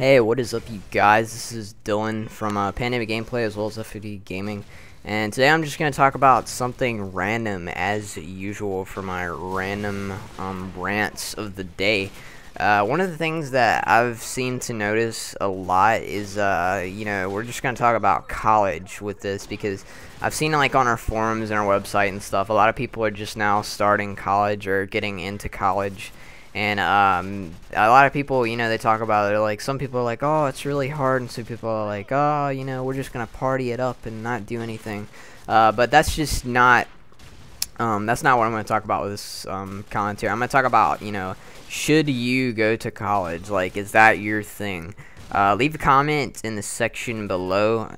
Hey, what is up, you guys? This is Dylan from Pandemic Gameplay as well as FD Gaming, and today I'm just going to talk about something random as usual for my random rants of the day. One of the things that I've seen to notice a lot is, we're just going to talk about college with this because I've seen like on our forums and our website and stuff, a lot of people are just now starting college or getting into college. And a lot of people, they talk about it. Like, some people are like, oh, it's really hard, and some people are like, oh, we're just gonna party it up and not do anything. But that's just not that's not what I'm gonna talk about with this commentary. I'm gonna talk about, should you go to college? Like, is that your thing? Leave a comment in the section below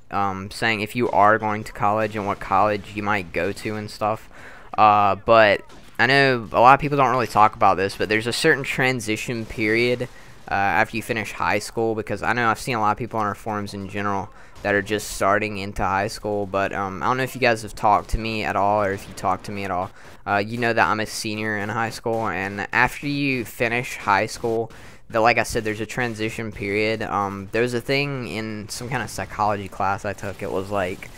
saying if you are going to college and what college you might go to and stuff. But I know a lot of people don't really talk about this, but there's a certain transition period after you finish high school, because I know I've seen a lot of people on our forums in general that are just starting into high school, but I don't know if you guys have talked to me at all, or if you talk to me at all. You know that I'm a senior in high school, and after you finish high school, like I said, there's a transition period. There was a thing in some kind of psychology class I took. It was like,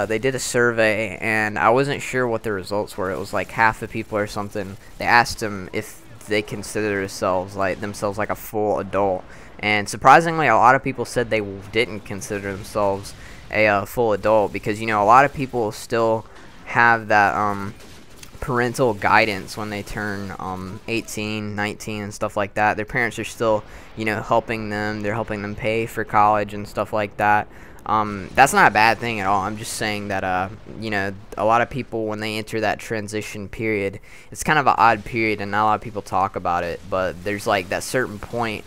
they did a survey, and I wasn't sure what the results were. It was like half the people or something. They asked them if they consider themselves like a full adult, and surprisingly, a lot of people said they didn't consider themselves a full adult, because a lot of people still have that parental guidance when they turn 18, 19 and stuff like that. Their parents are still helping them. They're helping them pay for college and stuff like that. That's not a bad thing at all. I'm just saying that, a lot of people, when they enter that transition period, it's kind of an odd period, and not a lot of people talk about it, but there's like that certain point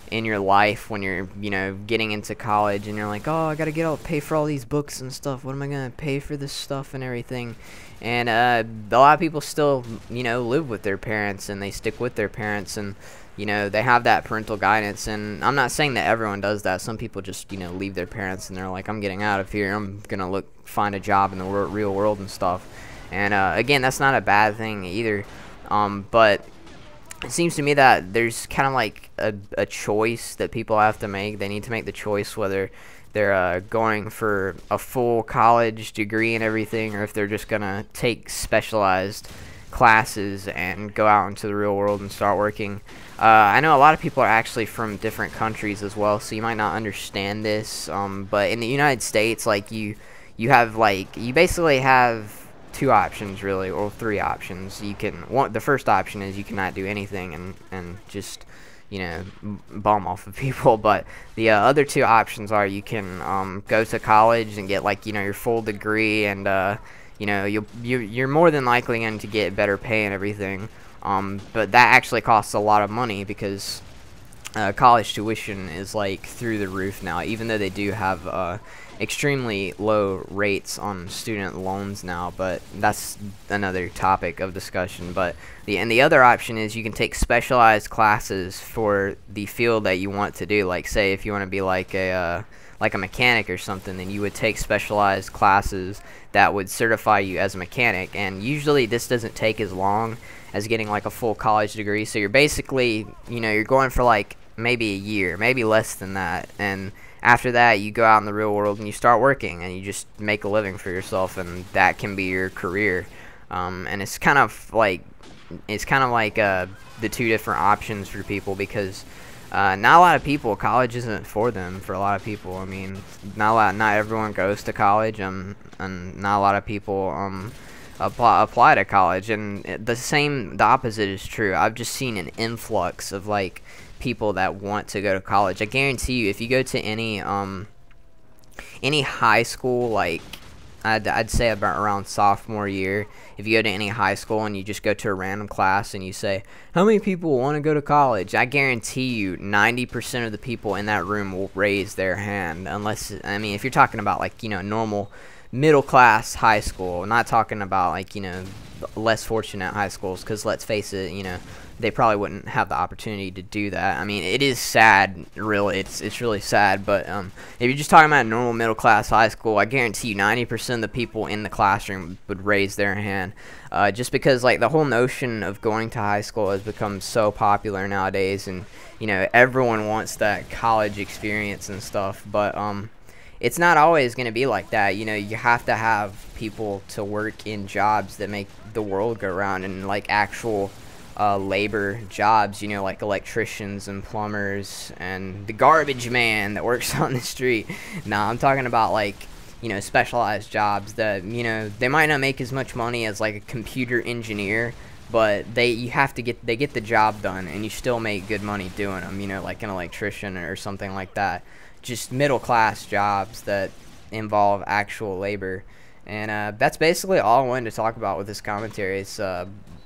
in your life when you're, getting into college, and you're like, oh, I gotta pay for all these books and stuff. What am I gonna pay for this stuff and everything? And a lot of people still, live with their parents, and they stick with their parents, and they have that parental guidance. And I'm not saying that everyone does that. Some people just, leave their parents, and they're like, I'm getting out of here. I'm gonna find a job in the real world and stuff. And again, that's not a bad thing either. But it seems to me that there's kind of like a choice that people have to make. They need to make the choice whether they're going for a full college degree and everything, or if they're just gonna take specialized classes and go out into the real world and start working. I know a lot of people are actually from different countries as well, so you might not understand this, but in the United States, like, you basically have two options, really, or three options. The first option is you cannot do anything and just bum off of people. But the other two options are you can go to college and get like your full degree, and you're more than likely going to get better pay and everything. But that actually costs a lot of money, because college tuition is like through the roof now, even though they do have extremely low rates on student loans now, but that's another topic of discussion. But the other option is you can take specialized classes for the field that you want to do. Like, say if you want to be like a mechanic or something, then you would take specialized classes that would certify you as a mechanic, and usually this doesn't take as long as getting like a full college degree. So you're basically, you're going for like maybe a year, maybe less than that, and after that you go out in the real world and you start working, and you just make a living for yourself, and that can be your career. And it's kind of like the two different options for people, because not a lot of people, college isn't for them. For a lot of people, I mean, not everyone goes to college, and not a lot of people apply to college. And the opposite is true. I've just seen an influx of like people that want to go to college. I guarantee you, if you go to any high school, like I'd say about around sophomore year, if you go to any high school and you just go to a random class and you say, how many people want to go to college, I guarantee you 90% of the people in that room will raise their hand. Unless, I mean, if you're talking about like normal middle class high school. Not talking about like, you know, less fortunate high schools, because let's face it, you know, they probably wouldn't have the opportunity to do that. I mean, it is sad, really. It's really sad. But if you're just talking about a normal middle class high school, I guarantee you 90% of the people in the classroom would raise their hand, just because like the whole notion of going to high school has become so popular nowadays, and you know, everyone wants that college experience and stuff. But it's not always going to be like that. You know, you have to have people to work in jobs that make the world go round, and like actual labor jobs, you know, like electricians and plumbers and the garbage man that works on the street. Nah, I'm talking about like, you know, specialized jobs that, you know, they might not make as much money as like a computer engineer, but they get the job done, and you still make good money doing them, you know, like an electrician or something like that. Just middle class jobs that involve actual labor. And that's basically all I wanted to talk about with this commentary. It's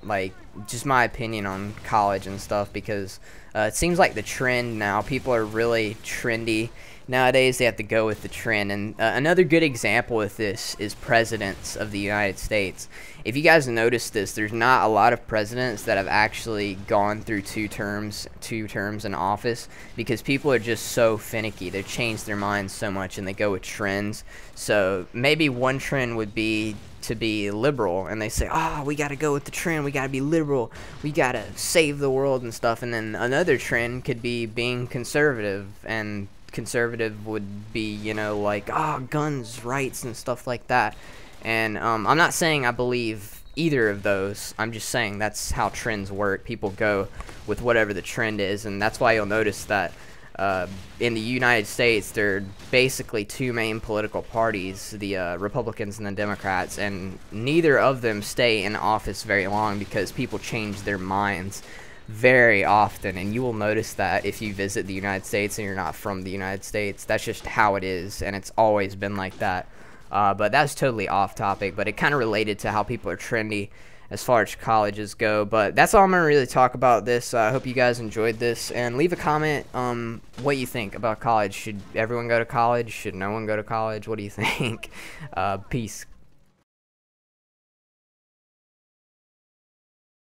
like just my opinion on college and stuff, because it seems like the trend now, people are really trendy nowadays. They have to go with the trend. And another good example with this is presidents of the United States. If you guys notice this, there's not a lot of presidents that have actually gone through two terms in office, because people are just so finicky. They change their minds so much and they go with trends. So maybe one trend would be to be liberal, and they say, oh, we got to go with the trend, we got to be liberal, we got to save the world and stuff. And then another trend could be being conservative, and conservative would be, you know, like, guns rights and stuff like that. And I'm not saying I believe either of those. I'm just saying that's how trends work. People go with whatever the trend is, and that's why you'll notice that in the United States, there are basically two main political parties, the Republicans and the Democrats, and neither of them stay in office very long, because people change their minds very often. And you will notice that if you visit the United States and you're not from the United States. That's just how it is, and it's always been like that. But that's totally off topic, but it kind of related to how people are trendy as far as colleges go. But that's all I'm going to really talk about this. I hope you guys enjoyed this, and leave a comment what you think about college. Should everyone go to college? Should no one go to college? What do you think? Peace.